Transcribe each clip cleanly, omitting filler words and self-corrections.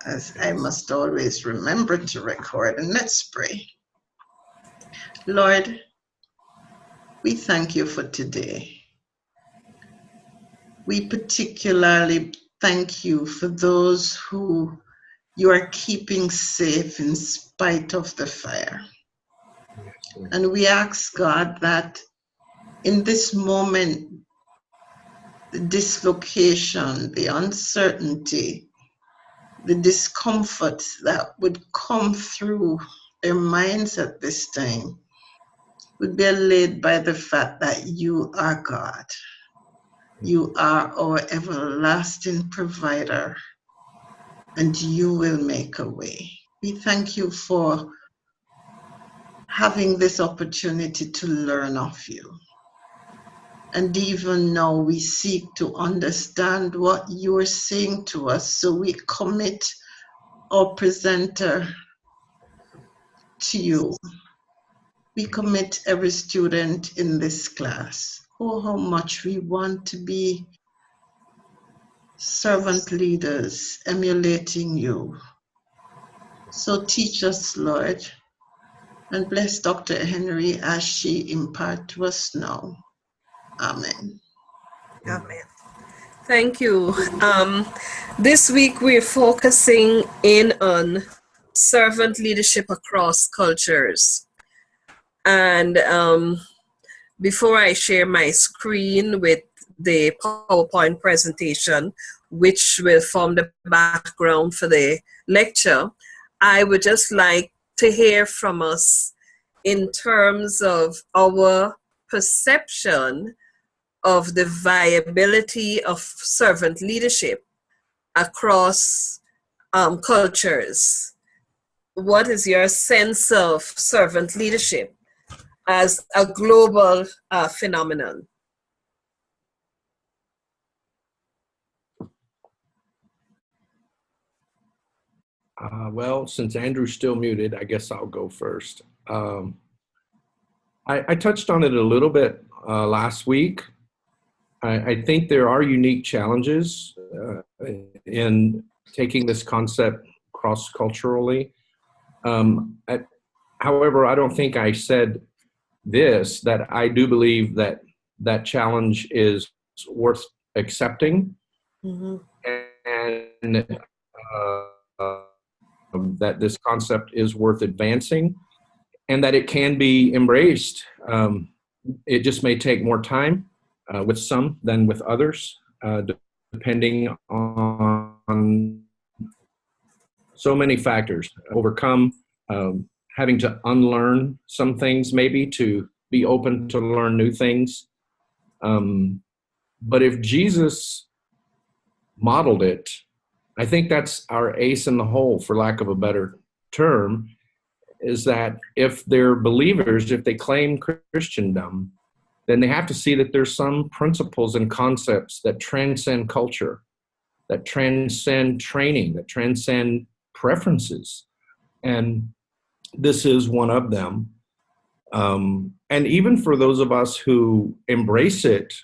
as I must always remember to record. And let's pray. Lord, we thank you for today. We particularly thank you for those who you are keeping safe in spite of the fire. And we ask, God, that in this moment, the dislocation, the uncertainty, the discomfort that would come through their minds at this time would be allayed by the fact that you are God. You are our everlasting provider, and you will make a way. We thank you for having this opportunity to learn of you. And even now we seek to understand what you are saying to us, so we commit our presenter to you. We commit every student in this class. Oh, how much we want to be servant leaders, emulating you. So teach us, Lord, and bless Dr. Henry as she imparts to us now. Amen. Amen. Thank you. This week we're focusing in on servant leadership across cultures. And before I share my screen with the PowerPoint presentation, which will form the background for the lecture, I would just like to hear from us in terms of our perception of the viability of servant leadership across cultures. What is your sense of servant leadership as a global phenomenon? Well, since Andrew's still muted, I guess I'll go first. I touched on it a little bit last week. I think there are unique challenges in taking this concept cross-culturally. However, I don't think I said this, that I do believe that that challenge is worth accepting, and that this concept is worth advancing, and that it can be embraced. It just may take more time with some than with others, depending on so many factors. Overcome having to unlearn some things, maybe, to be open to learn new things. But if Jesus modeled it, I think that's our ace in the hole, for lack of a better term, is that if they're believers, if they claim Christendom, then they have to see that there's some principles and concepts that transcend culture, that transcend training, that transcend preferences. And this is one of them. And even for those of us who embrace it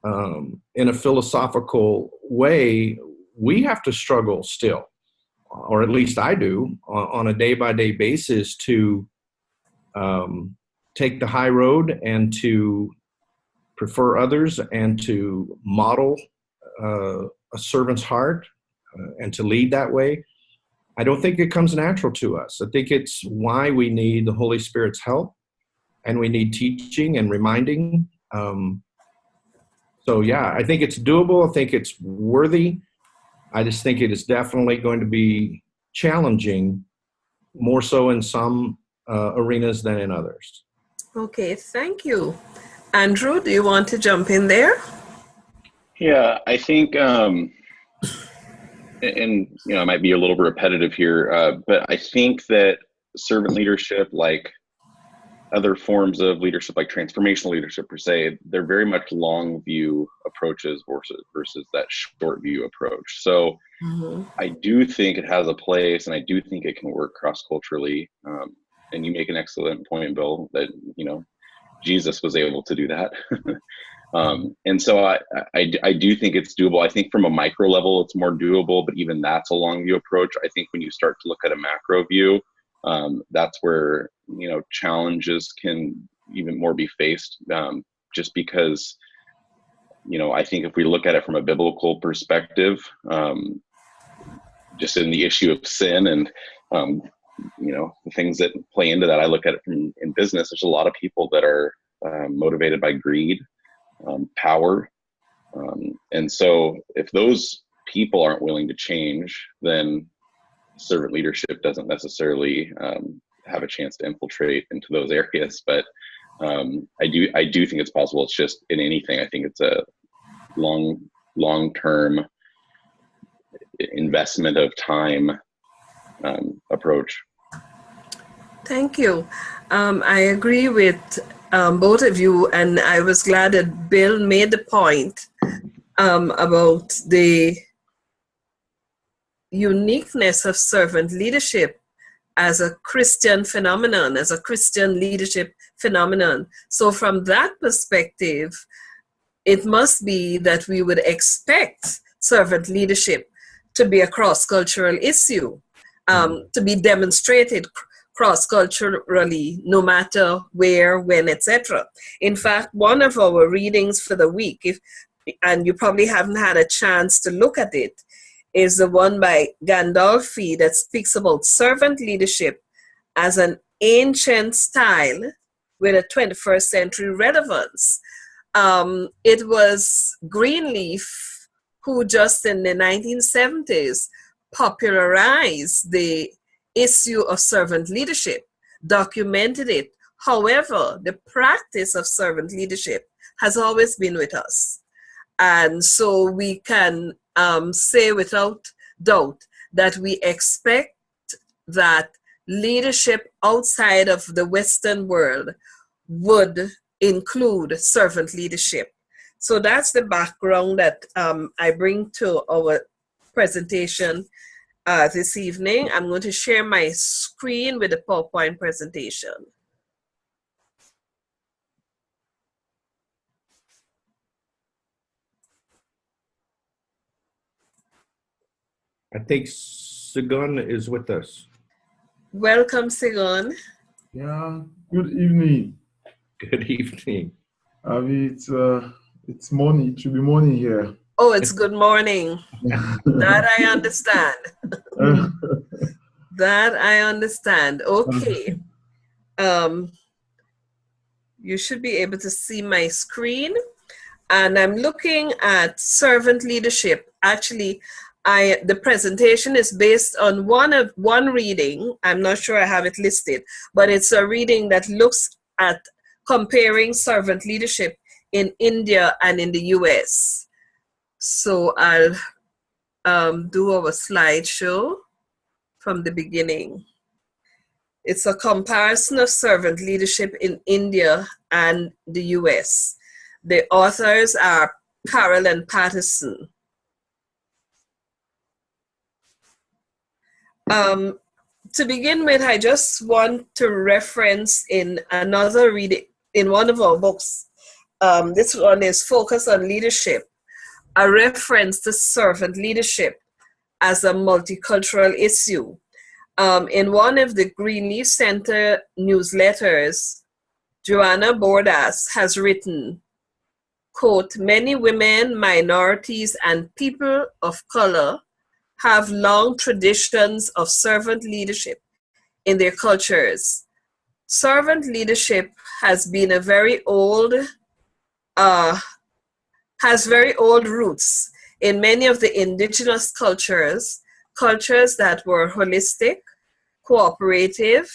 in a philosophical way, we have to struggle still, or at least I do, on a day-by-day basis to take the high road and to prefer others and to model a servant's heart and to lead that way. I don't think it comes natural to us. I think it's why we need the Holy Spirit's help, and we need teaching and reminding. So yeah, I think it's doable. I think it's worthy. I just think it is definitely going to be challenging, more so in some arenas than in others. Okay, thank you. Andrew, do you want to jump in there? Yeah, I think, and I might be a little bit repetitive here, but I think that servant leadership, like other forms of leadership, like transformational leadership per se, they're very much long view approaches versus that short view approach. So I do think it has a place, and I do think it can work cross-culturally. And you make an excellent point, Bill, that, Jesus was able to do that. And so I do think it's doable. I think from a micro level, it's more doable, but even that's a long view approach. I think when you start to look at a macro view, that's where, challenges can even more be faced, just because, I think if we look at it from a biblical perspective, just in the issue of sin and, the things that play into that, I look at it in business. There's a lot of people that are motivated by greed, power. And so if those people aren't willing to change, then servant leadership doesn't necessarily have a chance to infiltrate into those areas. But I do think it's possible. It's just in anything, I think it's a long-term investment of time approach. Thank you. I agree with both of you, and I was glad that Bill made the point about the uniqueness of servant leadership as a Christian phenomenon, as a Christian leadership phenomenon. So from that perspective, it must be that we would expect servant leadership to be a cross-cultural issue, to be demonstrated cross-culturally, no matter where, when, etc. In fact, one of our readings for the week, and you probably haven't had a chance to look at it, is the one by Gandolfi that speaks about servant leadership as an ancient style with a 21st century relevance. It was Greenleaf who just in the 1970s popularized the issue of servant leadership, documented it. However, the practice of servant leadership has always been with us. And so we can say without doubt that we expect that leadership outside of the Western world would include servant leadership. So that's the background that I bring to our presentation this evening. I'm going to share my screen with the PowerPoint presentation. I think Sigun is with us. Welcome, Sigun. Yeah, good evening. Good evening. It's morning. It should be morning here. Oh, it's good morning. That I understand. That I understand. Okay. You should be able to see my screen. And I'm looking at servant leadership. Actually, the presentation is based on one reading. I'm not sure I have it listed, but it's a reading that looks at comparing servant leadership in India and in the US. So I'll do our slideshow from the beginning. It's a comparison of servant leadership in India and the US. The authors are Carroll and Patterson. To begin with, I just want to reference in another reading, in one of our books, this one is Focus on Leadership, a reference to servant leadership as a multicultural issue. In one of the Greenleaf Center newsletters, Joanna Bordas has written, quote, "Many women, minorities, and people of color have long traditions of servant leadership in their cultures. Servant leadership has been a very old, has very old roots in many of the indigenous cultures that were holistic, cooperative,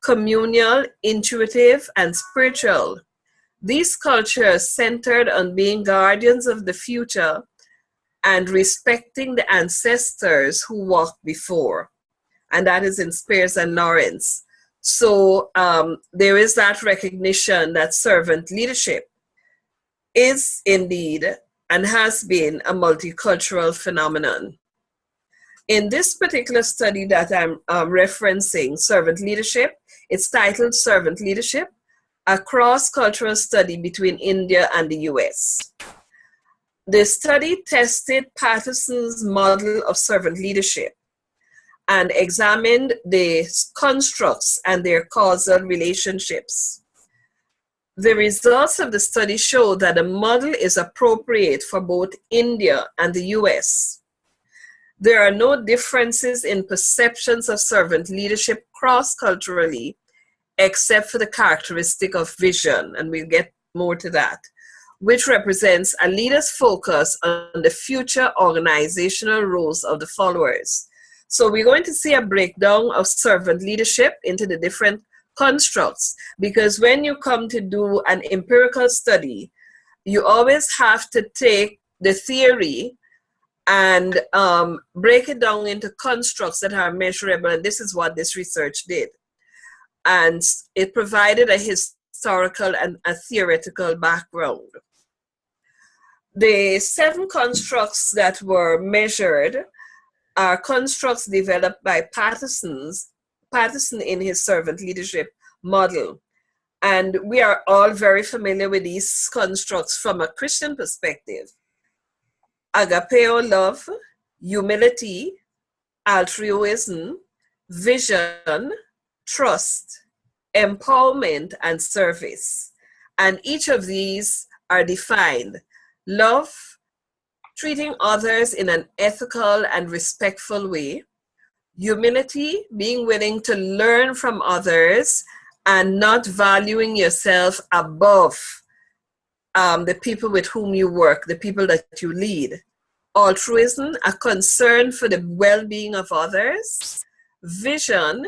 communal, intuitive, and spiritual. These cultures centered on being guardians of the future and respecting the ancestors who walked before." And that is in Spears and Lawrence. So there is that recognition that servant leadership is indeed and has been a multicultural phenomenon. In this particular study that I'm referencing, Servant Leadership, it's titled Servant Leadership, a cross-cultural study between India and the US. The study tested Patterson's model of servant leadership and examined the constructs and their causal relationships. The results of the study show that the model is appropriate for both India and the US. There are no differences in perceptions of servant leadership cross-culturally, except for the characteristic of vision, and we'll get more to that, which represents a leader's focus on the future organizational roles of the followers. So we're going to see a breakdown of servant leadership into the different constructs, because when you come to do an empirical study, you always have to take the theory and break it down into constructs that are measurable, and this is what this research did. And it provided a historical and a theoretical background. The 7 constructs that were measured are constructs developed by Patterson in his servant leadership model. And we are all very familiar with these constructs from a Christian perspective. Agapeo love, humility, altruism, vision, trust, empowerment, and service. And each of these are defined. Love, treating others in an ethical and respectful way. Humility, being willing to learn from others and not valuing yourself above the people with whom you work, the people that you lead. Altruism, a concern for the well-being of others. Vision,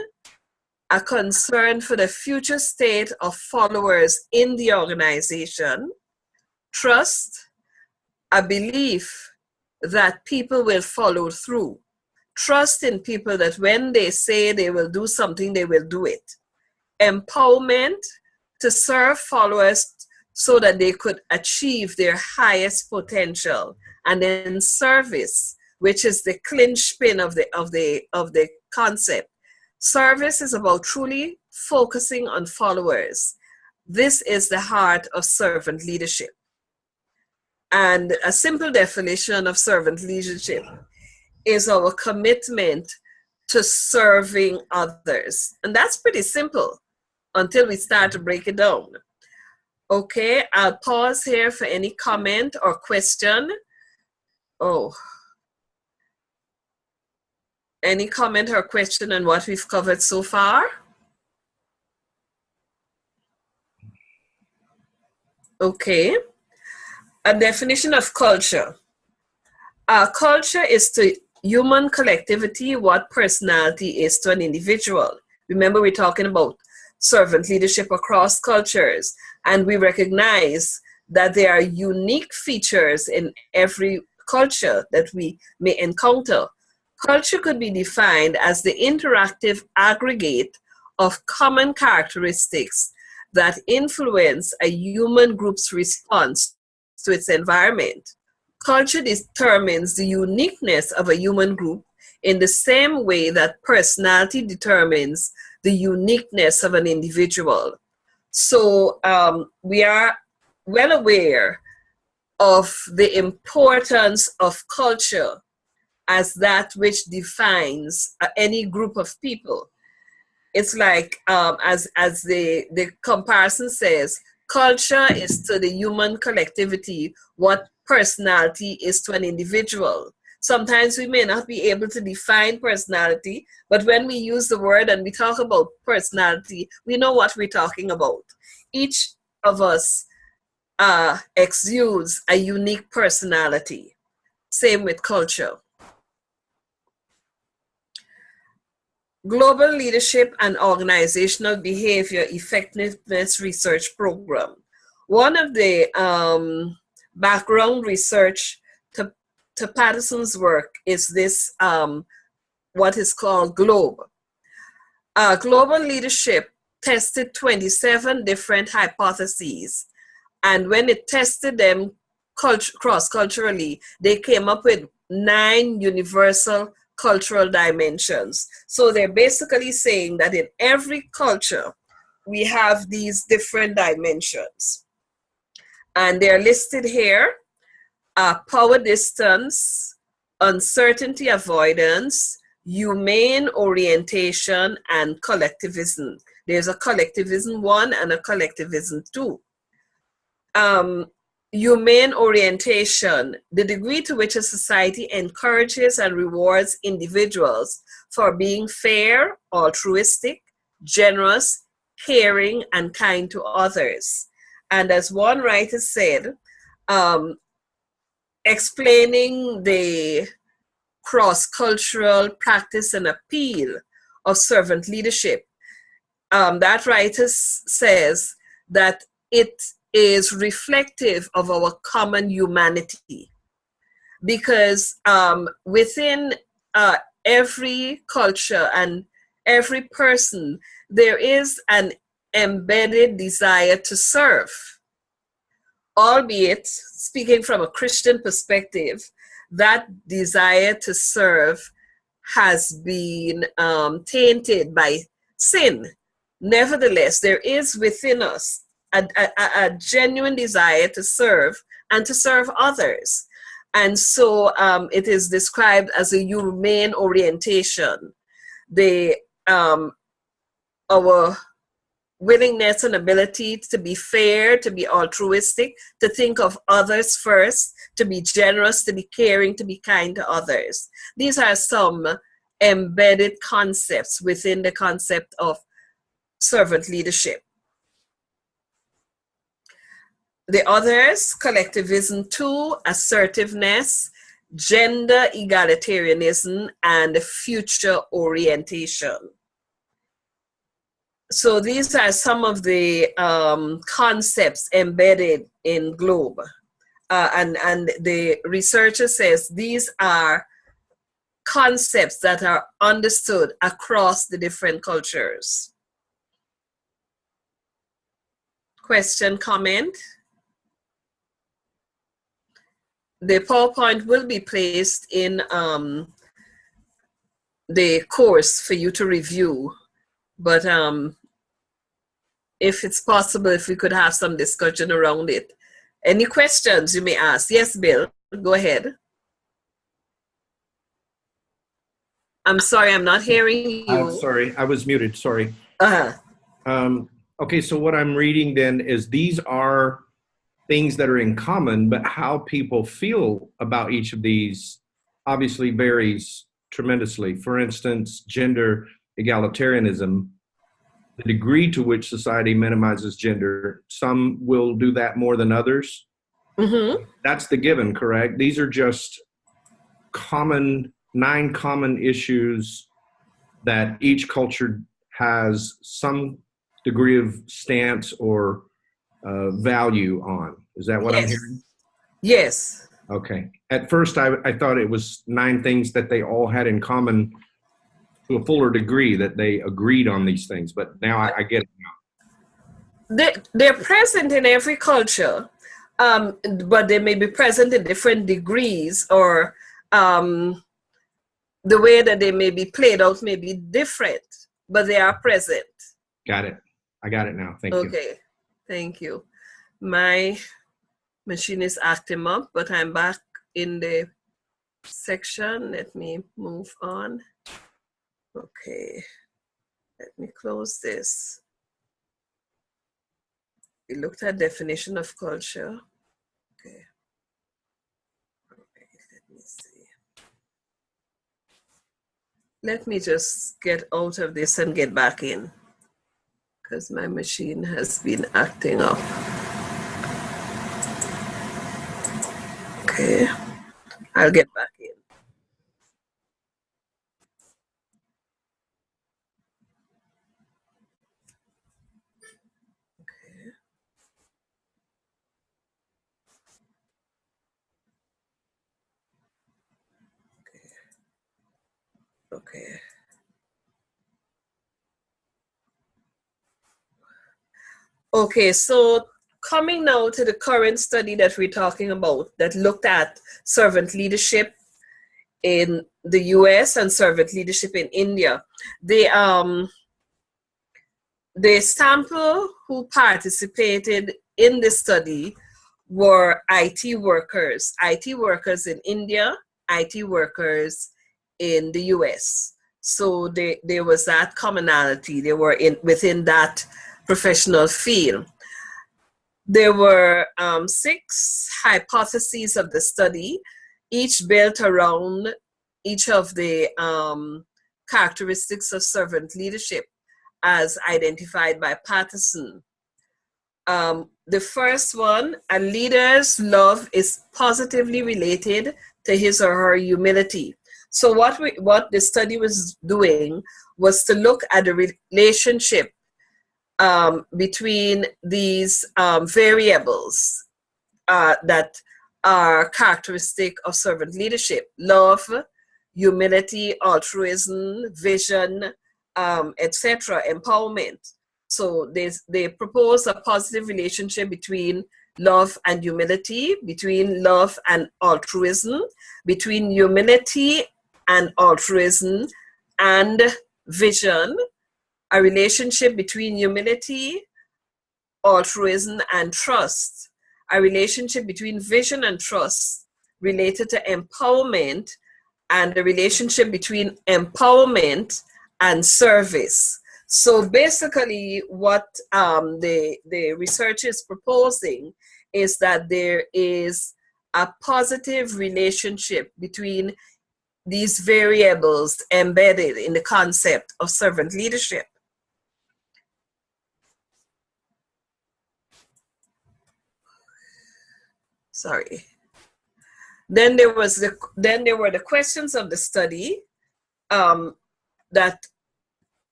a concern for the future state of followers in the organization. Trust, a belief that people will follow through. Trust in people that when they say they will do something, they will do it. Empowerment, to serve followers so that they could achieve their highest potential. And then service, which is the linchpin of the concept. Service is about truly focusing on followers. This is the heart of servant leadership. And a simple definition of servant leadership is our commitment to serving others. And that's pretty simple until we start to break it down. Okay, I'll pause here for any comment or question. Oh, any comment or question on what we've covered so far? Okay, a definition of culture. Culture is to human collectivity what personality is to an individual. Remember, we're talking about servant leadership across cultures, and we recognize that there are unique features in every culture that we may encounter. Culture could be defined as the interactive aggregate of common characteristics that influence a human group's response to its environment. Culture determines the uniqueness of a human group in the same way that personality determines the uniqueness of an individual. So we are well aware of the importance of culture as that which defines any group of people. It's like, as the comparison says, culture is to the human collectivity what personality is to an individual. Sometimes we may not be able to define personality, but when we use the word and we talk about personality, we know what we're talking about. Each of us exudes a unique personality. Same with culture. Global Leadership and Organizational Behavior Effectiveness Research Program. One of the background research to Patterson's work is this, what is called GLOBE. Global Leadership tested 27 different hypotheses, and when it tested them cross-culturally, they came up with 9 universal cultural dimensions. So they're basically saying that in every culture, we have these different dimensions. And they're listed here: power distance, uncertainty avoidance, humane orientation, and collectivism. There's a collectivism 1 and a collectivism 2. Humane orientation, the degree to which a society encourages and rewards individuals for being fair, altruistic, generous, caring, and kind to others. And as one writer said, explaining the cross-cultural practice and appeal of servant leadership, that writer says that it is reflective of our common humanity, because within every culture and every person, there is an embedded desire to serve, albeit, speaking from a Christian perspective, that desire to serve has been tainted by sin. Nevertheless, there is within us a genuine desire to serve and to serve others. And so it is described as a humane orientation. Our willingness and ability to be fair, to be altruistic, to think of others first, to be generous, to be caring, to be kind to others. These are some embedded concepts within the concept of servant leadership. The others: collectivism 2, assertiveness, gender egalitarianism, and future orientation. So these are some of the concepts embedded in GLOBE. And the researcher says these are concepts that are understood across the different cultures. Question, comment? The PowerPoint will be placed in the course for you to review, but if it's possible, if we could have some discussion around it. Any questions you may ask? Yes, Bill, go ahead. I'm sorry, I'm not hearing you. I'm sorry, I was muted, sorry. Okay, so what I'm reading then is these are things that are in common, but how people feel about each of these obviously varies tremendously. For instance, gender egalitarianism, the degree to which society minimizes gender, some will do that more than others. Mm-hmm. That's the given, correct? These are just nine common issues that each culture has some degree of stance or value on. Is that what I'm hearing? Yes. Okay. At first, I thought it was 9 things that they all had in common to a fuller degree, that they agreed on these things. But now I get it now. They're present in every culture, but they may be present in different degrees, or the way that they may be played out may be different, but they are present. Got it. I got it now. Thank you. Okay. Thank you. My machine is acting up, but I'm back in the section. Let me move on. Okay. Let me close this. We looked at definition of culture. Okay. All right, let me see. Let me just get out of this and get back in, because my machine has been acting up. Okay, I'll get back in. Okay. Okay, so coming now to the current study that we're talking about that looked at servant leadership in the US and servant leadership in India. The the sample who participated in the study were IT workers in India, IT workers in the US. So there was that commonality. They were within that professional field. There were 6 hypotheses of the study, each built around each of the characteristics of servant leadership as identified by Patterson. The first one, a leader's love is positively related to his or her humility. So what the study was doing was to look at the relationship between these variables that are characteristic of servant leadership: love, humility, altruism, vision, etc., empowerment. So they propose a positive relationship between love and humility, between love and altruism, between humility and altruism and vision, a relationship between humility, altruism, and trust, a relationship between vision and trust related to empowerment, and the relationship between empowerment and service. So basically what the research is proposing is that there is a positive relationship between these variables embedded in the concept of servant leadership. Sorry. Then there were the questions of the study that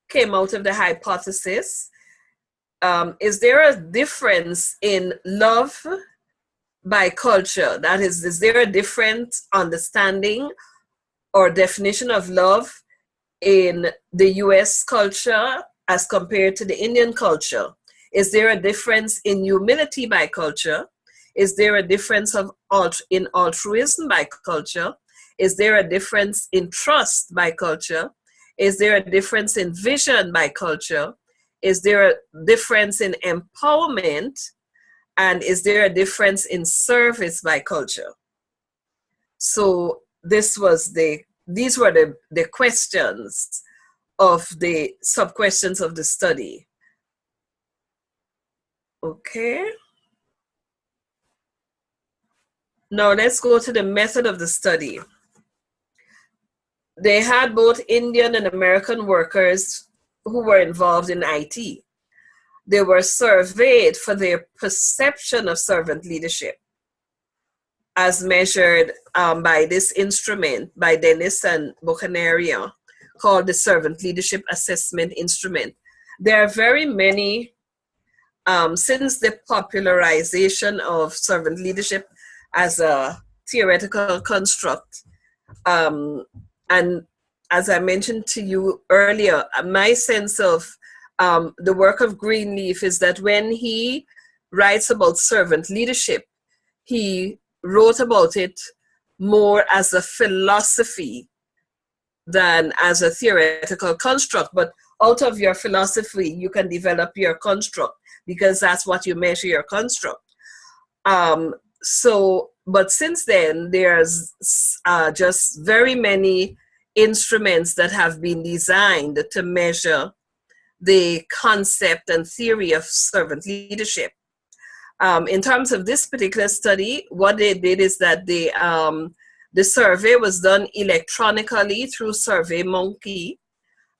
came out of the hypothesis. Is there a difference in love by culture? That is there a different understanding or definition of love in the US culture as compared to the Indian culture? Is there a difference in humility by culture? Is there a difference in altruism by culture? Is there a difference in trust by culture? Is there a difference in vision by culture? Is there a difference in empowerment? And is there a difference in service by culture? So these were the questions of the sub-questions of the study. Okay. Now let's go to the method of the study. They had both Indian and American workers who were involved in IT. They were surveyed for their perception of servant leadership as measured by this instrument by Dennis and Bocaneria, called the Servant Leadership Assessment Instrument. There are very many, since the popularization of servant leadership as a theoretical construct, and as I mentioned to you earlier, my sense of the work of Greenleaf is that when he writes about servant leadership, he wrote about it more as a philosophy than as a theoretical construct. But out of your philosophy, you can develop your construct, because that's what you measure your construct. But since then, there's just very many instruments that have been designed to measure the concept and theory of servant leadership. In terms of this particular study, what they did is that the survey was done electronically through SurveyMonkey,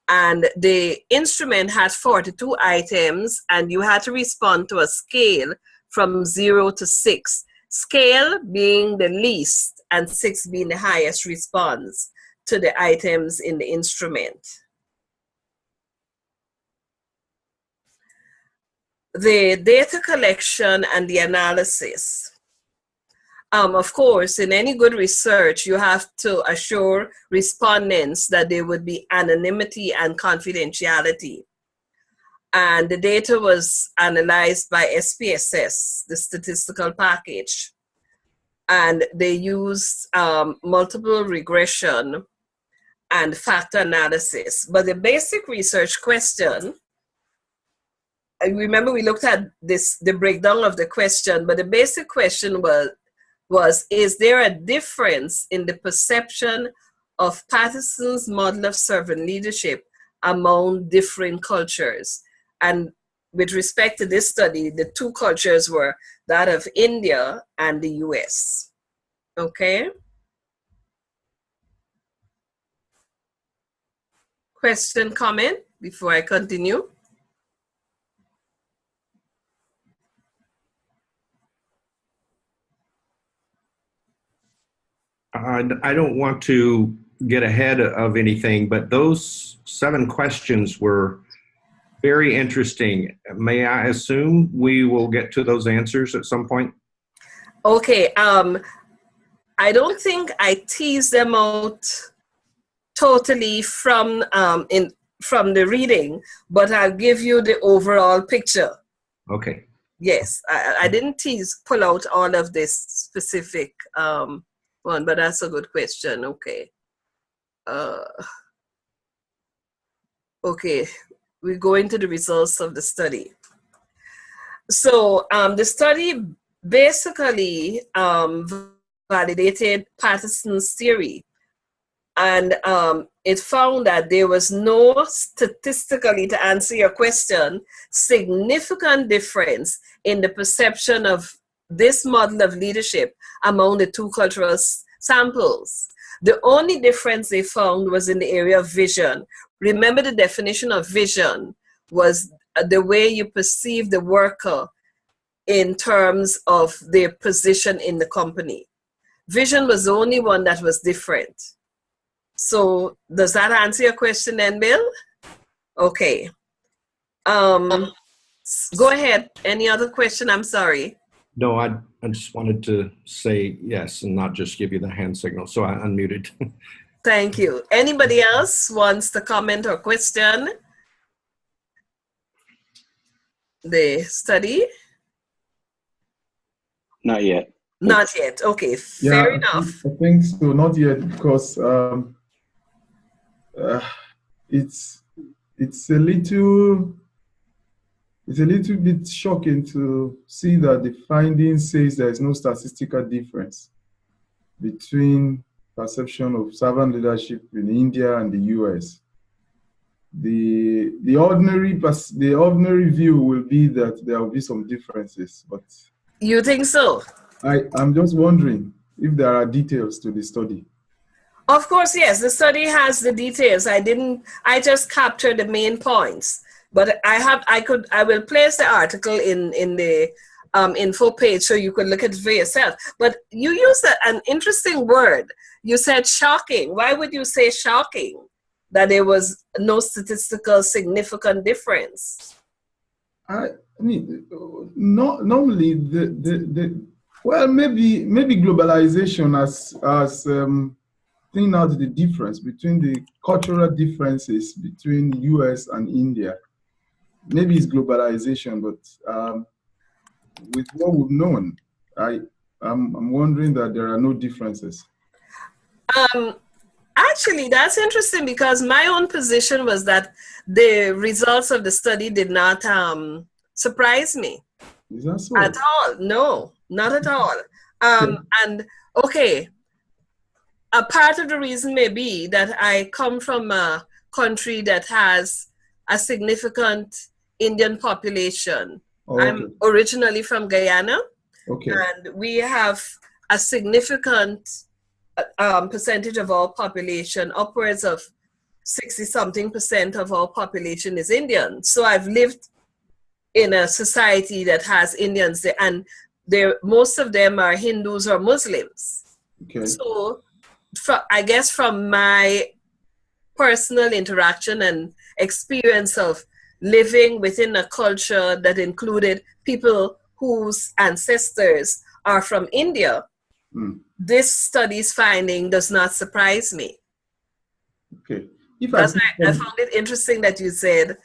and the instrument had 42 items, and you had to respond to a scale from 0 to 6. Scale being the least and 6 being the highest response to the items in the instrument. The data collection and the analysis. Of course, in any good research, you have to assure respondents that there would be anonymity and confidentiality. And the data was analyzed by SPSS, the statistical package. And they used multiple regression and factor analysis. But the basic research question I remember we looked at the breakdown of the question, but the basic question was, is there a difference in the perception of Patterson's model of servant leadership among different cultures? And with respect to this study, the two cultures were that of India and the US. Okay? Question, comment before I continue? I don't want to get ahead of anything, but those 7 questions were very interesting. May I assume we will get to those answers at some point? Okay. I don't think I teased them out totally from the reading, but I'll give you the overall picture. Okay. Yes, I didn't pull out all of this specific one, but that's a good question. Okay. Okay, we go into the results of the study. So the study basically validated Patterson's theory, and it found that there was no statistically, to answer your question, significant difference in the perception of this model of leadership among the two cultural samples. The only difference they found was in the area of vision. Remember, the definition of vision was the way you perceive the worker in terms of their position in the company. Vision was the only one that was different. So does that answer your question then, Bill? Okay. Go ahead. Any other question? I'm sorry. No, I just wanted to say yes and not just give you the hand signal. So I unmuted. Thank you. Anybody else wants to comment or question the study? Not yet. Not yet. Okay, fair enough. I think so. Not yet, because it's a little bit shocking to see that the findings says there is no statistical difference between perception of servant leadership in India and the US. The ordinary view will be that there will be some differences, but you think so? I'm just wondering if there are details to the study. Of course, yes. The study has the details. I just captured the main points. But I will place the article in the info page so you could look at it for yourself. But you used an interesting word. You said shocking. Why would you say shocking? That there was no statistical significant difference? I mean, normally well, maybe globalization has thin out the difference between the cultural differences between US and India. Maybe it's globalization, but with what we've known, I'm wondering that there are no differences. Actually, that's interesting, because my own position was that the results of the study did not surprise me. Is that so? At all. No, not at all. And okay, a part of the reason may be that I come from a country that has a significant Indian population. Oh, okay. I'm originally from Guyana, okay, and we have a significant percentage of our population, upwards of 60-something% of our population is Indian. So I've lived in a society that has Indians there, and most of them are Hindus or Muslims. okay. So I guess from my personal interaction and experience of living within a culture that included people whose ancestors are from India, this study's finding does not surprise me. Okay. I found it interesting that you said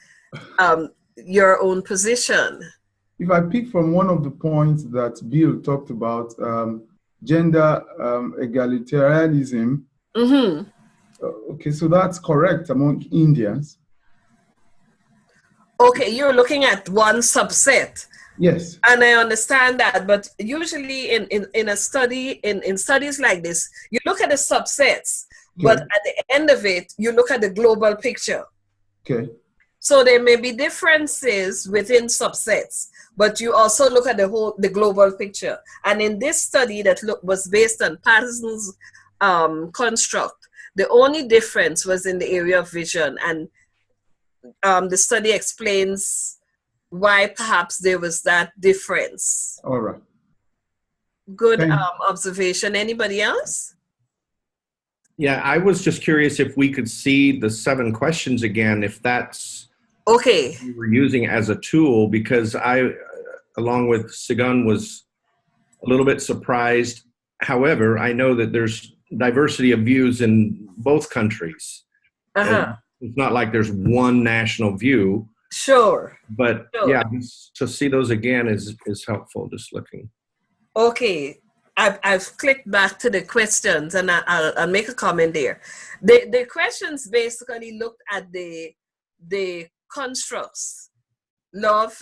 your own position. If I pick from one of the points that Bill talked about, gender egalitarianism. Mm-hmm. Okay, so that's correct among Indians. Okay, you're looking at one subset. Yes. And I understand that, but usually in a study, in studies like this, you look at the subsets, but Okay. at the end of it, you look at the global picture. Okay. So there may be differences within subsets, but you also look at the global picture. And in this study that was based on Patterson's construct, the only difference was in the area of vision. And the study explains why perhaps there was that difference. All right. Good observation. Anybody else? Yeah, I was just curious if we could see the 7 questions again, if that's okay. we were using as a tool, because I, along with Sigun, was a little bit surprised. However, I know that there's diversity of views in both countries. Uh-huh. It's not like there's one national view. Sure. But sure. Yeah, to see those again is helpful, just looking. Okay. I've clicked back to the questions, and I'll make a comment there. The questions basically looked at the constructs: love,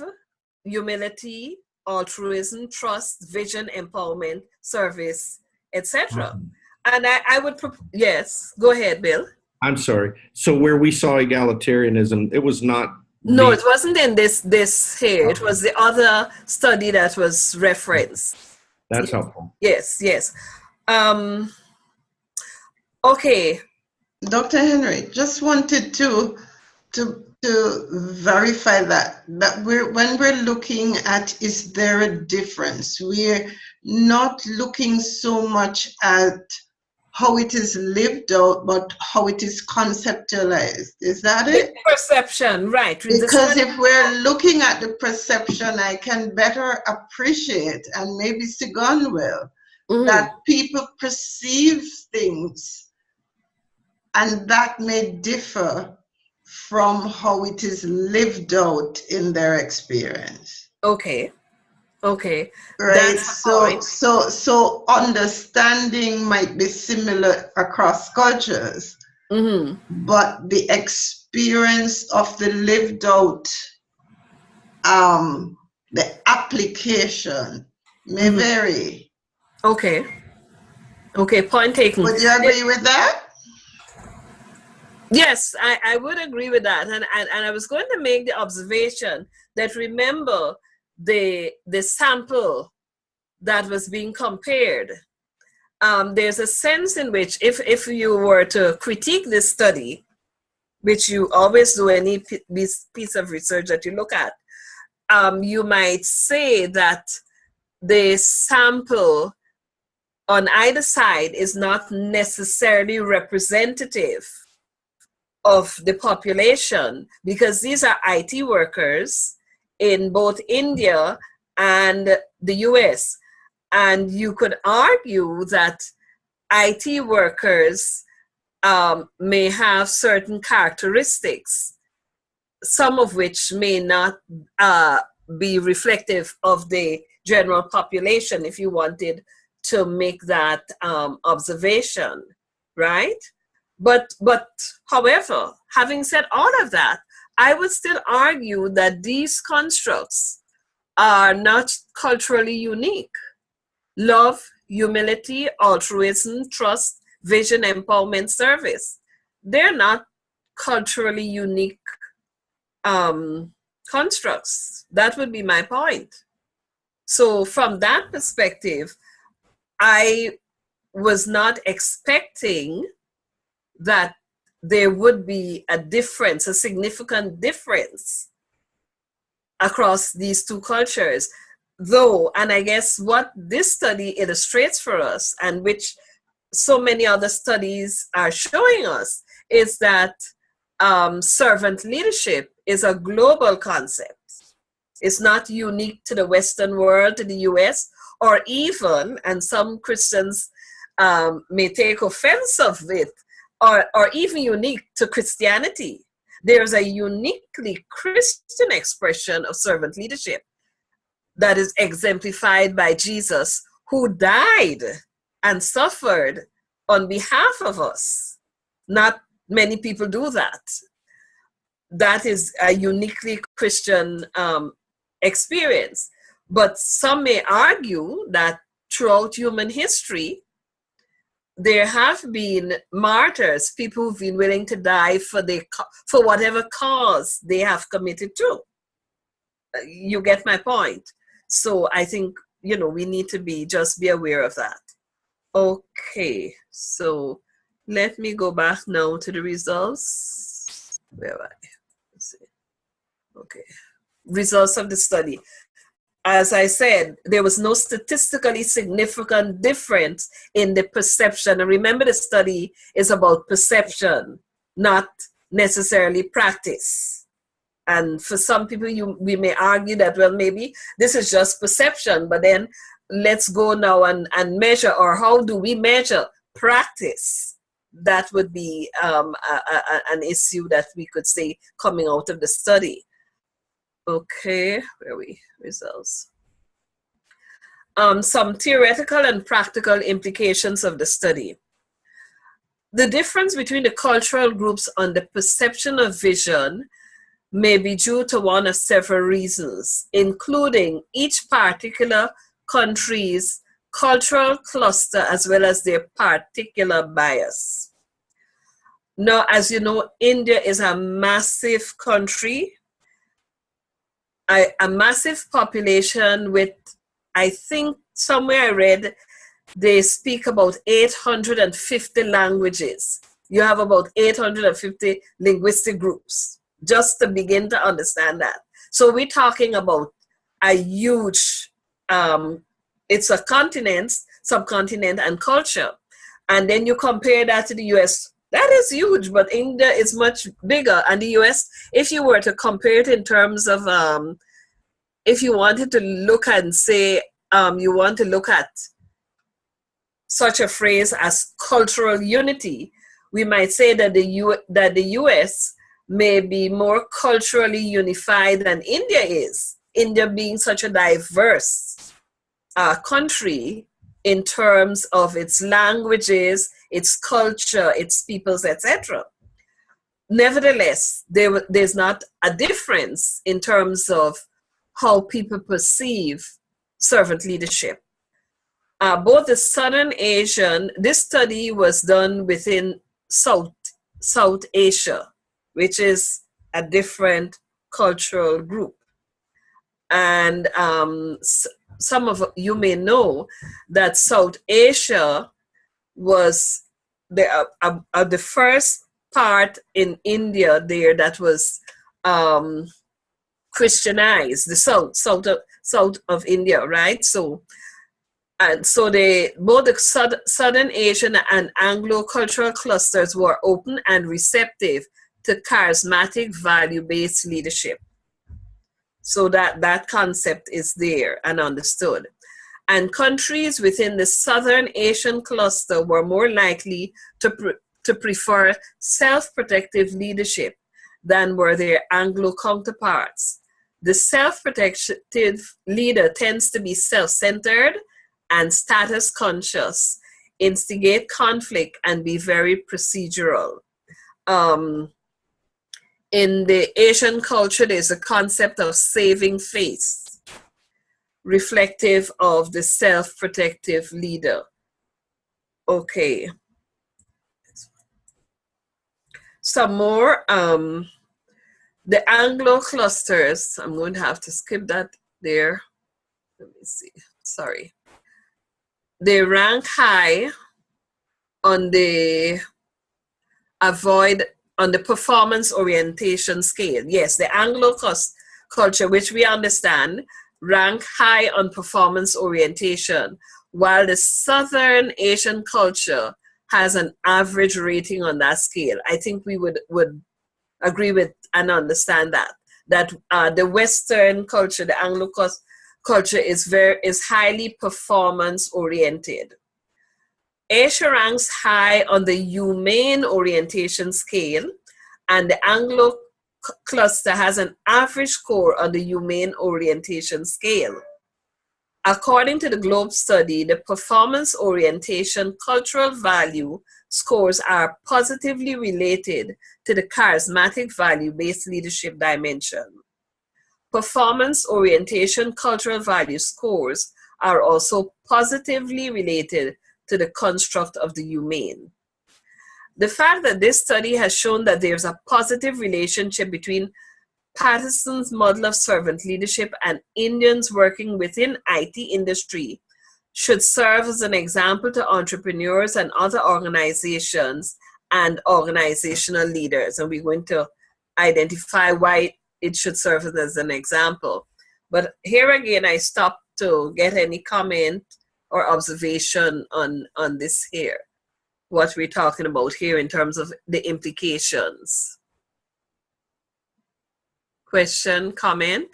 humility, altruism, trust, vision, empowerment, service, etc. And I would yes, go ahead, Bill. I'm sorry. So where we saw egalitarianism, it was not. No, it wasn't in this here. It was the other study that was referenced. That's helpful. Yes. Okay. Dr. Henry, just wanted to verify that when we're looking at is there a difference, we're not looking so much at how it is lived out, but how it is conceptualized. Is that it? The perception, right. Because if we're looking at the perception, I can better appreciate, and maybe Sigun will, that people perceive things, and that may differ from how it is lived out in their experience. Okay. Right. So understanding might be similar across cultures, but the experience of the lived out, the application may vary. Okay. Point taken. Would you agree with that? Yes, I would agree with that, and I was going to make the observation that, remember, the sample that was being compared, there's a sense in which if you were to critique this study, which you always do any piece of research that you look at, you might say that the sample on either side is not necessarily representative of the population, because these are IT workers in both India and the US. And you could argue that IT workers may have certain characteristics, some of which may not be reflective of the general population, if you wanted to make that observation, right? But however, having said all of that, I would still argue that these constructs are not culturally unique. Love, humility, altruism, trust, vision, empowerment, service. They're not culturally unique constructs. That would be my point. So from that perspective, I was not expecting that there would be a difference, a significant difference across these two cultures. Though, and I guess what this study illustrates for us, and which so many other studies are showing us, is that servant leadership is a global concept. It's not unique to the Western world, to the US, or even, and some Christians may take offense of it, or even unique to Christianity. There's a uniquely Christian expression of servant leadership that is exemplified by Jesus, who died and suffered on behalf of us. Not many people do that. that is a uniquely Christian experience. But some may argue that throughout human history, there have been martyrs, people who've been willing to die for whatever cause they have committed to. You get my point? So I think, we need to be aware of that. Okay, so let me go back now to the results. Where am I? Let's see. Okay, results of the study. As I said, there was no statistically significant difference in the perception. And remember, the study is about perception, not necessarily practice. And for some people, we may argue that, well, maybe this is just perception, but then let's go now and measure, or how do we measure practice? That would be an issue that we could say coming out of the study. Okay, where are we? Results. Some theoretical and practical implications of the study. The difference between the cultural groups on the perception of vision may be due to one of several reasons, including each particular country's cultural cluster as well as their particular bias. Now, as you know, India is a massive country, a massive population with, I think somewhere I read, they speak about 850 languages. You have about 850 linguistic groups, just to begin to understand that. So we're talking about a huge, it's a continent, subcontinent, and culture. And then you compare that to the US, that is huge, but India is much bigger. And the US, if you were to compare it in terms of, if you wanted to look and say, you want to look at such a phrase as cultural unity, we might say that the US may be more culturally unified than India is. India being such a diverse country in terms of its languages, its culture, its peoples, etc. Nevertheless, there's not a difference in terms of how people perceive servant leadership. Both the Southern Asian, this study was done within South Asia, which is a different cultural group. And some of you may know that South Asia was the first part in India there that was Christianized, the south of India, right? So both the Southern Asian and Anglo cultural clusters were open and receptive to charismatic, value-based leadership. So that concept is there and understood. And countries within the Southern Asian cluster were more likely to prefer self-protective leadership than were their Anglo counterparts. The self-protective leader tends to be self-centered and status conscious, instigate conflict, and be very procedural. In the Asian culture, there's a concept of saving face, reflective of the self-protective leader. Okay. Some more, the Anglo clusters, I'm going to have to skip that there. Let me see, sorry. They rank high on the performance orientation scale. Yes, the Anglo culture, which we understand, rank high on performance orientation, while the Southern Asian culture has an average rating on that scale. I think we would agree with and understand that the Western culture, the Anglo culture is highly performance oriented. Asia ranks high on the humane orientation scale, and the Anglo cluster has an average score on the humane orientation scale. According to the Globe study, the performance orientation cultural value scores are positively related to the charismatic value-based leadership dimension. Performance orientation cultural value scores are also positively related to the construct of the humane. The fact that this study has shown that there's a positive relationship between Patterson's model of servant leadership and Indians working within IT industry should serve as an example to entrepreneurs and other organizations and organizational leaders. And we're going to identify why it should serve as an example. But here again, I stopped to get any comment or observation on this here, what we're talking about here in terms of the implications. Question, comment?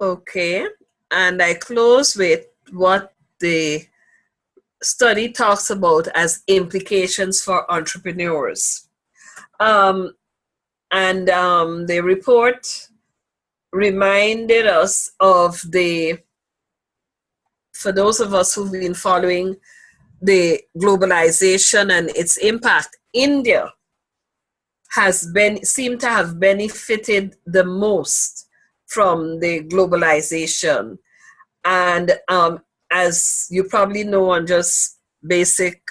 Okay, and I close with what the study talks about as implications for entrepreneurs. The report reminded us of for those of us who've been following the globalization and its impact, India seemed to have benefited the most from the globalization. And as you probably know, on just basic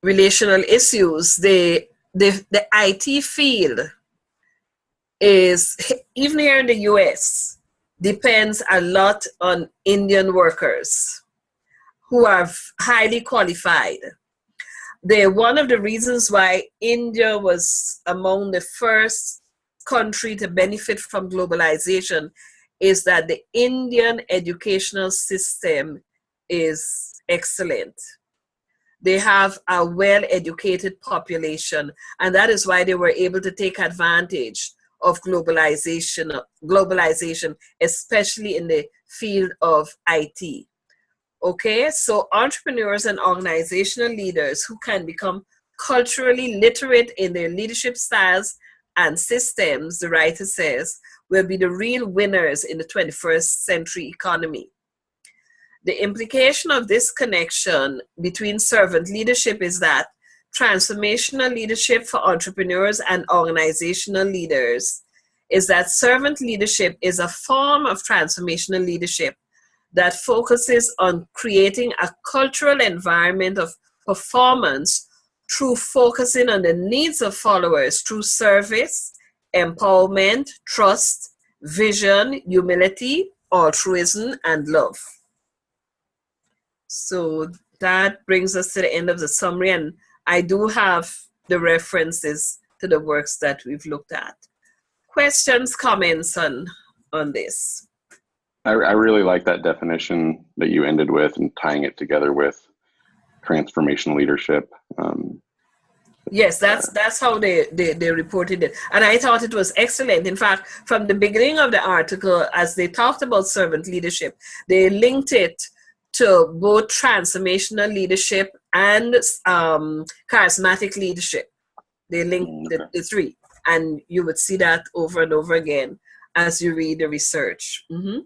relational issues, the IT field is, even here in the US, depends a lot on Indian workers who are highly qualified. One of the reasons why India was among the first country to benefit from globalization is that the Indian educational system is excellent. They have a well-educated population, and that is why they were able to take advantage of globalization, especially in the field of IT. Okay, so entrepreneurs and organizational leaders who can become culturally literate in their leadership styles and systems, the writer says, will be the real winners in the 21st century economy. The implication of this connection between servant leadership is that transformational leadership for entrepreneurs and organizational leaders is that servant leadership is a form of transformational leadership that focuses on creating a cultural environment of performance through focusing on the needs of followers through service, empowerment, trust, vision, humility, altruism, and love. So that brings us to the end of the summary, and I do have the references to the works that we've looked at. Questions, comments on this? I really like that definition that you ended with and tying it together with transformational leadership. Yes, that's how they reported it. And I thought it was excellent. In fact, from the beginning of the article, as they talked about servant leadership, they linked it to both transformational leadership and charismatic leadership. They linked the three. And you would see that over and over again as you read the research. Mm-hmm.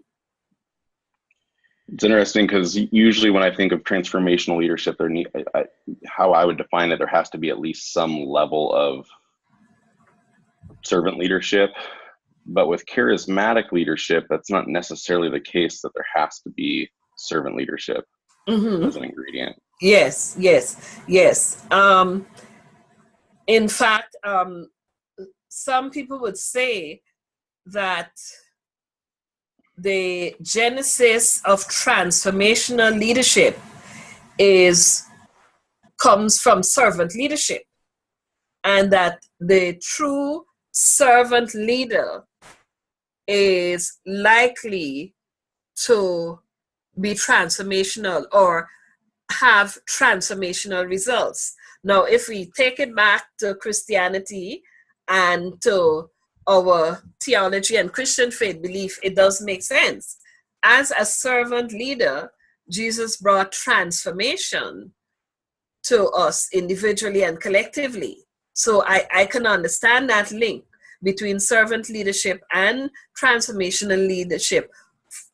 It's interesting because usually when I think of transformational leadership, how I would define it, there has to be at least some level of servant leadership. But with charismatic leadership, that's not necessarily the case, that there has to be servant leadership as an ingredient. Yes. In fact, some people would say that the genesis of transformational leadership comes from servant leadership, and that the true servant leader is likely to be transformational or have transformational results. Now, if we take it back to Christianity and to our theology and Christian faith belief, it does make sense. As a servant leader, Jesus brought transformation to us individually and collectively. So I can understand that link between servant leadership and transformational leadership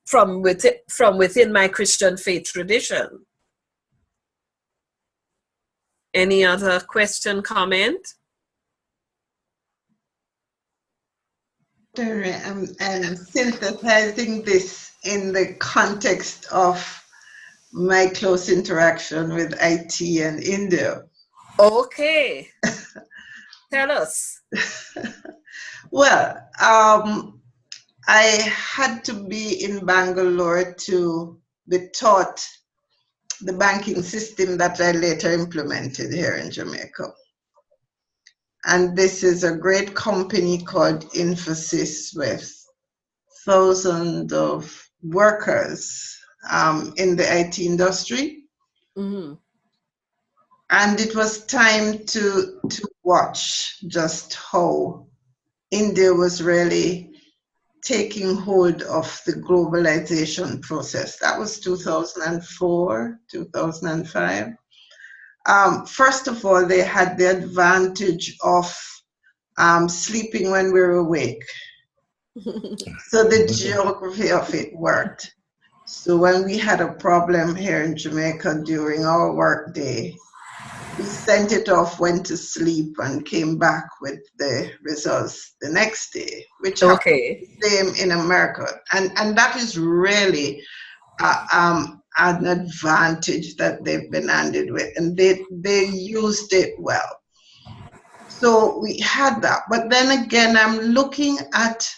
from within my Christian faith tradition. Any other question, comment? I'm synthesizing this in the context of my close interaction with IT and India. Okay. Tell us. Well, I had to be in Bangalore to be taught the banking system that I later implemented here in Jamaica. And this is a great company called Infosys with thousands of workers in the IT industry. Mm-hmm. And it was time to watch just how India was really taking hold of the globalization process. That was 2004, 2005. First of all, they had the advantage of sleeping when we were awake. So the geography of it worked. So when we had a problem here in Jamaica during our work day, we sent it off, went to sleep, and came back with the results the next day, which okay. the same in America. And that is really an advantage that they've been handed with, and they used it well. So we had that. But then again, I'm looking at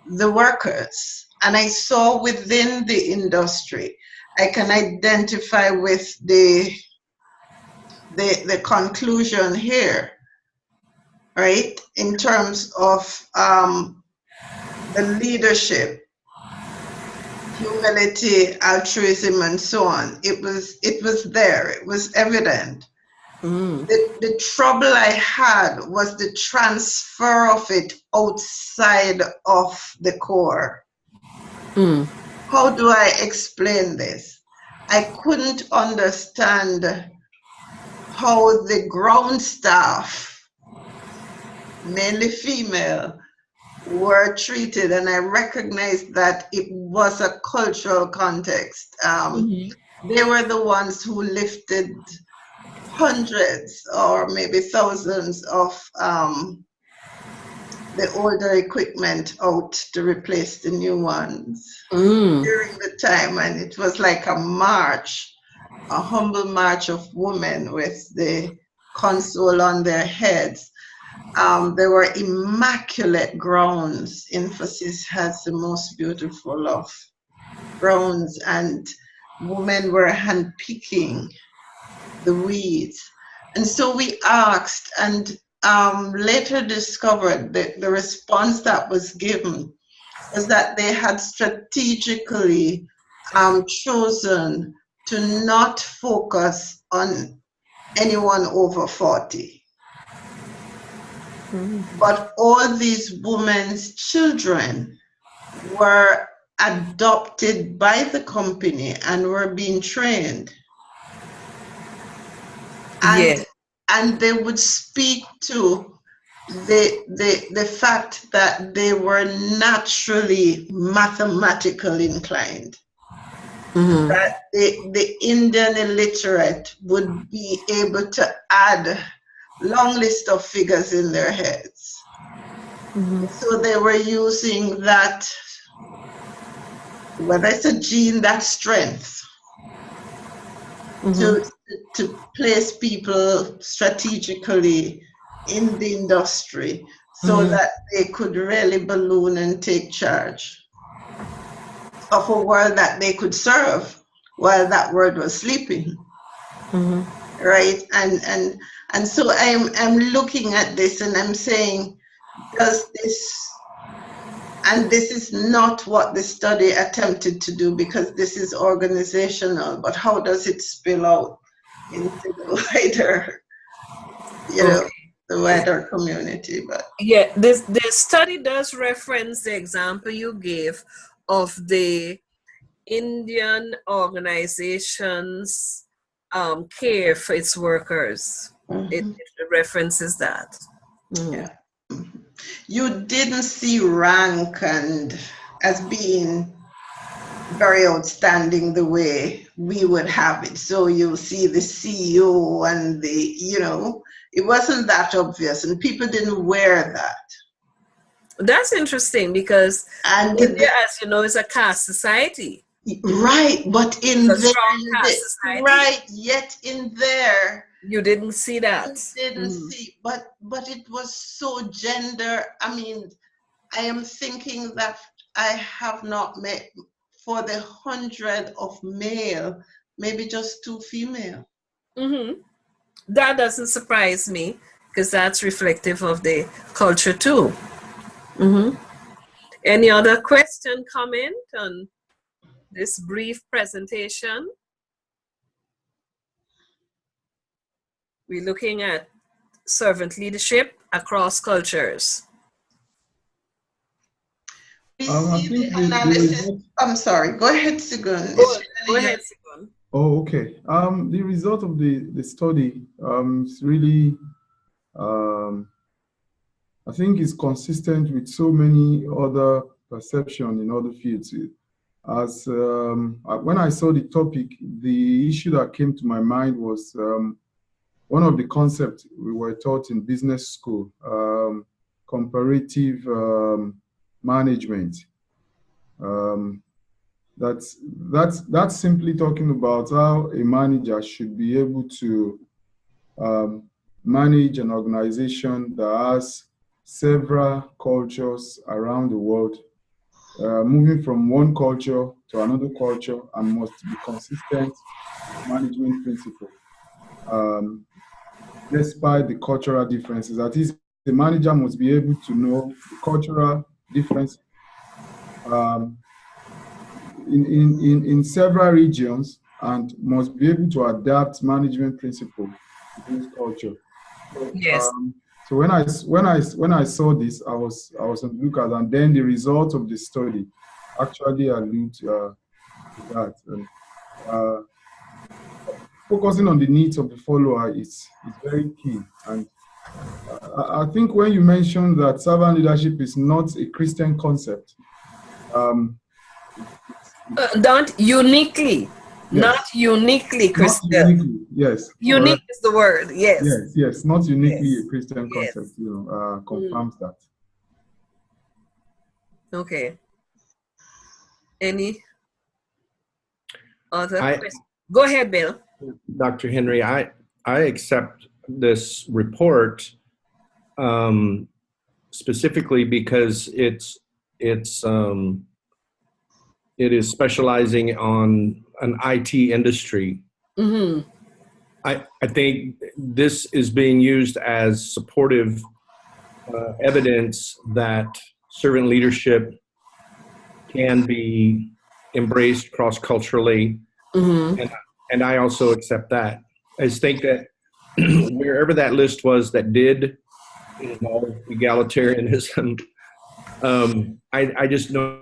the workers, and I saw within the industry, I can identify with the conclusion here, right? In terms of the leadership, humility, altruism, and so on. It was there. It was evident. The trouble I had was the transfer of it outside of the core. How do I explain this? I couldn't understand how the ground staff, mainly female, were treated, and I recognized that it was a cultural context. They were the ones who lifted hundreds or maybe thousands of the older equipment out to replace the new ones during the time, and it was like a march, a humble march of women with the console on their heads. There were immaculate grounds. Infosys has the most beautiful of grounds, and women were handpicking the weeds. And so we asked, and later discovered that the response that was given was that they had strategically chosen to not focus on anyone over 40. But all these women's children were adopted by the company and were being trained. And they would speak to the fact that they were naturally mathematically inclined. That the Indian illiterate would be able to add long list of figures in their heads. So they were using that, whether it's a gene, that strength, to place people strategically in the industry so that they could really balloon and take charge of a world that they could serve while that world was sleeping. Right? And so I'm looking at this and I'm saying, does this, and this is not what the study attempted to do because this is organizational, but how does it spill out into the wider, the wider community? But yeah, this study does reference the example you gave of the Indian organizations care for its workers. It references that. Yeah. You didn't see rank and as being very outstanding the way we would have it. So you'll see the CEO and it wasn't that obvious, and people didn't wear that. That's interesting because And India, as you know, is a caste society. Right, but in It's a there, strong caste society. right, yet in there, you didn't see that. You didn't see, but it was so gender. I mean, I am thinking that I have not met for the 100 of male, maybe just 2 female. That doesn't surprise me because that's reflective of the culture too. Any other question, comment on this brief presentation? We're looking at servant leadership across cultures. I think I'm sorry. Go ahead, Sigun. Go ahead, Sigun. Oh, okay. The result of the study is really, I think, is consistent with so many other perceptions in other fields. As when I saw the topic, the issue that came to my mind was one of the concepts we were taught in business school, comparative management. That's simply talking about how a manager should be able to manage an organization that has several cultures around the world, moving from one culture to another culture, and must be consistent management principle. Despite the cultural differences, that is, the manager must be able to know the cultural differences in several regions, and must be able to adapt management principles to this culture. So, yes. So when I saw this, I was on the lookout, and then the result of the study actually allude to that. And focusing on the needs of the follower is very key. And I think when you mentioned that servant leadership is not a Christian concept, not uniquely, yes. Not uniquely Christian. Not uniquely, yes. Unique is the word, yes. Yes, not uniquely a Christian concept, confirms that. Okay. Any other questions? Go ahead, Bill. Dr. Henry, I accept this report specifically because it is specializing on an IT industry. I think this is being used as supportive evidence that servant leadership can be embraced cross-culturally, and I also accept that. I just think that wherever that list was that did involve egalitarianism, I just know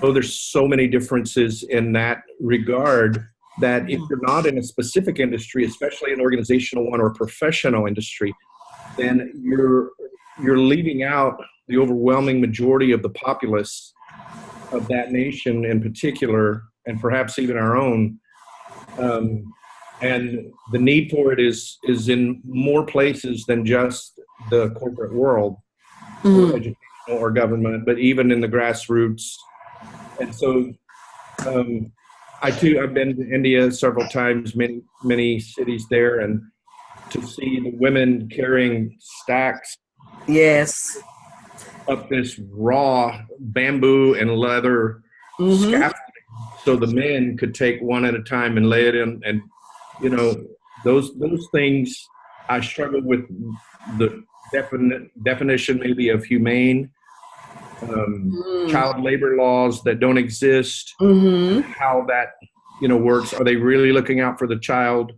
there's so many differences in that regard that if you're not in a specific industry, especially an organizational one or a professional industry, then you're leaving out the overwhelming majority of the populace of that nation in particular, and perhaps even our own. And the need for it is in more places than just the corporate world, or educational or government, but even in the grassroots. And so I've been to India several times, many cities there, and to see the women carrying stacks up this raw bamboo and leather scaffolding, so the men could take one at a time and lay it in. And those things, I struggle with the definition maybe of humane. Child labor laws that don't exist, how that works. Are they really looking out for the child,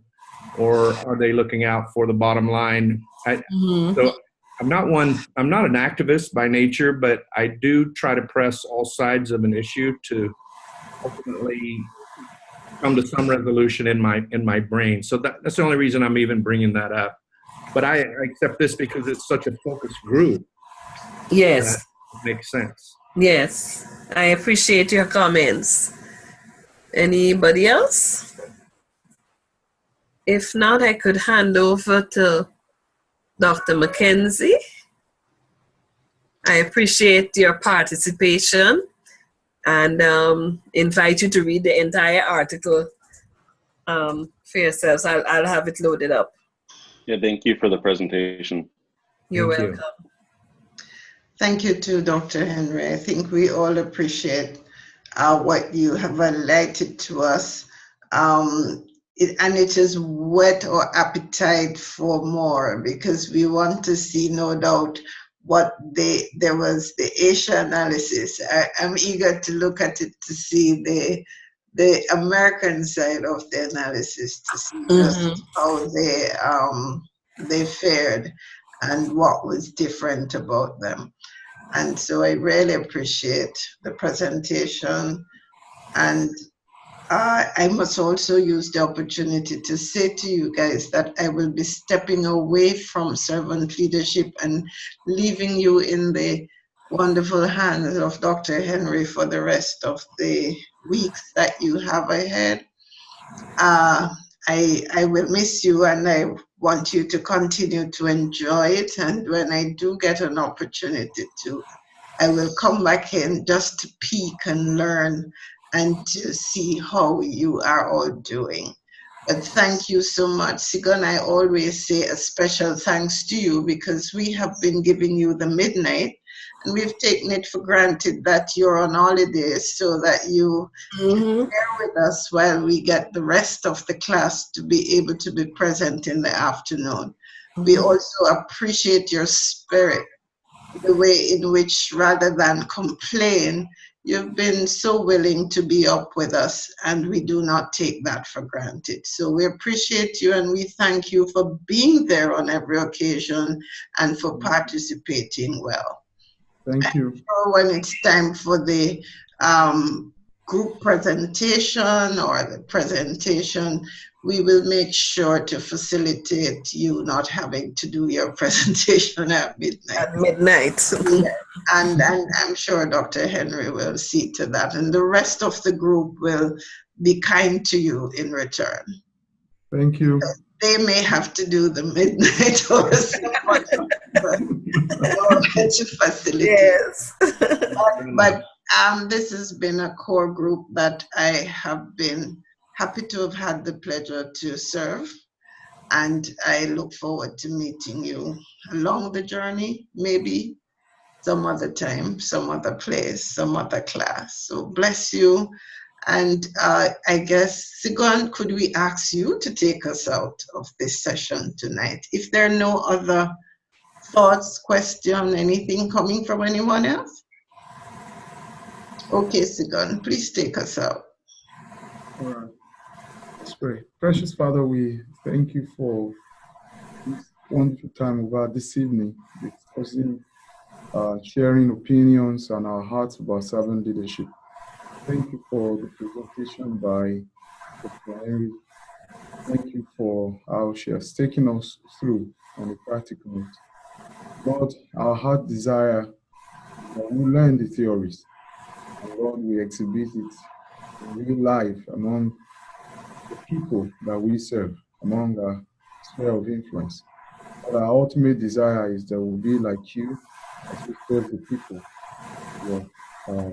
or are they looking out for the bottom line? So I'm not an activist by nature, but I do try to press all sides of an issue to ultimately come to some resolution in my brain. So that's the only reason I'm even bringing that up. But I accept this because it's such a focused group. Yes. That makes sense. Yes. I appreciate your comments. Anybody else? If not, I could hand over to Dr. McKenzie. I appreciate your participation and invite you to read the entire article for yourselves. I'll have it loaded up. Yeah, thank you for the presentation. You're Thank you. welcome. Thank you too, Dr. Henry. I think we all appreciate what you have highlighted to us. And it has whet our appetite for more, because we want to see, no doubt, there was the Asia analysis. I'm eager to look at it to see the American side of the analysis, to see just how they fared and what was different about them. And so I really appreciate the presentation. And I must also use the opportunity to say to you guys that I will be stepping away from servant leadership and leaving you in the wonderful hands of Dr. Henry for the rest of the weeks that you have ahead. I will miss you, and I want you to continue to enjoy it. And when I do get an opportunity to, I will come back in just to peek and learn and to see how you are all doing. But thank you so much. Sigon, I always say a special thanks to you, because we have been giving you the midnight, and we've taken it for granted that you're on holidays so that you can bear with us while we get the rest of the class to be able to be present in the afternoon. We also appreciate your spirit, the way in which, rather than complain, you've been so willing to be up with us, and we do not take that for granted. So we appreciate you, and we thank you for being there on every occasion and for participating well. Thank you. So when it's time for the group presentation or the presentation, we will make sure to facilitate you not having to do your presentation at midnight. At midnight. Yeah. And I'm sure Dr. Henry will see to that. And the rest of the group will be kind to you in return. Thank you. They may have to do the midnight or something, but to facilitate. Yes. But this has been a core group that I have been happy to have had the pleasure to serve. And I look forward to meeting you along the journey, maybe some other time, some other place, some other class. So bless you. And I guess, Sigon, could we ask you to take us out of this session tonight? If there are no other thoughts, question, anything coming from anyone else? Okay, Sigon, please take us out. All right. Let's pray. Precious Father, we thank you for this wonderful time of our this evening, discussing, sharing opinions and our hearts about servant leadership. Thank you for the presentation by Dr. Henry. Thank you for how she has taken us through on the practical note. Lord, our heart desire that we learn the theories, and Lord, we exhibit it in real life among the people that we serve, among our sphere of influence. But our ultimate desire is that we'll be like you as we serve the people who are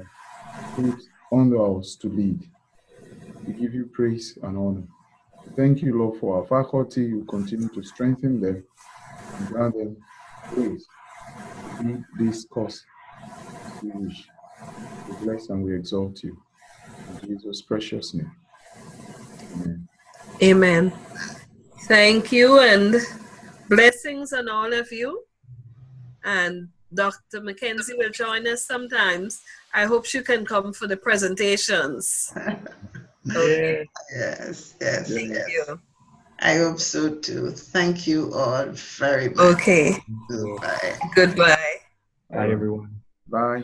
put under us to lead. We give you praise and honor. Thank you, Lord, for our faculty. You continue to strengthen them and grant them grace to lead this course as we wish. We bless and we exalt you. In Jesus' precious name. Amen. Amen. Thank you, and blessings on all of you. And Dr. McKenzie will join us sometimes. I hope she can come for the presentations. Okay. Yes. Thank you. I hope so too. Thank you all very much. Okay. Goodbye. Goodbye. Bye, everyone. Bye.